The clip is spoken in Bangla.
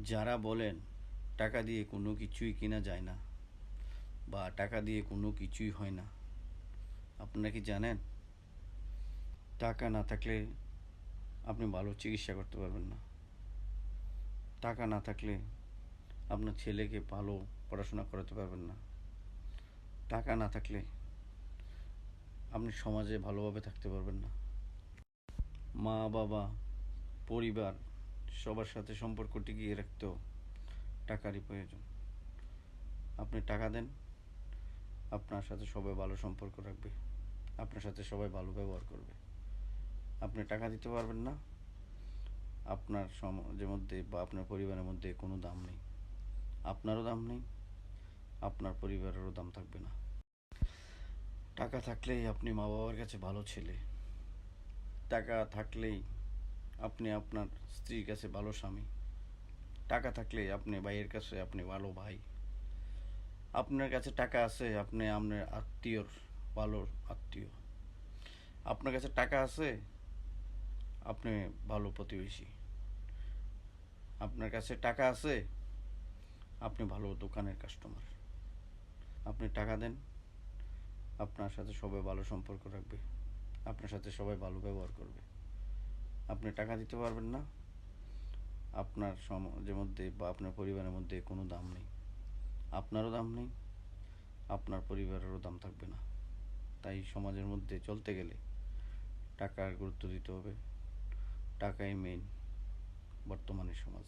যারা বলেন টাকা দিয়ে কোনো কিছুই কেনা যায় না বা টাকা দিয়ে কোনো কিছুই হয় না, আপনারা কি জানেন টাকা না থাকলে আপনি ভালো চিকিৎসা করতে পারবেন না। টাকা না থাকলে আপনার ছেলেকে ভালো পড়াশোনা করাতে পারবেন না। টাকা না থাকলে আপনি সমাজে ভালোভাবে থাকতে পারবেন না। মা বাবা, পরিবার, সবার সাথে সম্পর্ক টিকিয়ে রাখতেও টাকারই প্রয়োজন। আপনি টাকা দেন, আপনার সাথে সবাই ভালো সম্পর্ক রাখবে, আপনার সাথে সবাই ভালো ব্যবহার করবে। আপনি টাকা দিতে পারবেন না, আপনার সমাজের মধ্যে বা আপনার পরিবারের মধ্যে কোনো দাম নেই। আপনারও দাম নেই, আপনার পরিবারেরও দাম থাকবে না। টাকা থাকলেই আপনি মা বাবার কাছে ভালো ছেলে। টাকা থাকলেই আপনি আপনার স্ত্রীর কাছে ভালো স্বামী। টাকা থাকলেই আপনি ভাইয়ের কাছে আপনি ভালো ভাই। আপনার কাছে টাকা আছে, আপনি আপনার আত্মীয়র ভালো আত্মীয়। আপনার কাছে টাকা আছে, আপনি ভালো প্রতিবেশী। আপনার কাছে টাকা আছে, আপনি ভালো দোকানের কাস্টমার। আপনি টাকা দেন, আপনার সাথে সবাই ভালো সম্পর্ক রাখবে, আপনার সাথে সবাই ভালো ব্যবহার করবে। আপনি টাকা দিতে পারবেন না, আপনার সমাজের মধ্যে বা আপনার পরিবারের মধ্যে কোনো দাম নেই। আপনারও দাম নেই, আপনার পরিবারেরও দাম থাকবে না। তাই সমাজের মধ্যে চলতে গেলে টাকার গুরুত্ব দিতে হবে। টাকাই মেইন বর্তমানের সমাজ।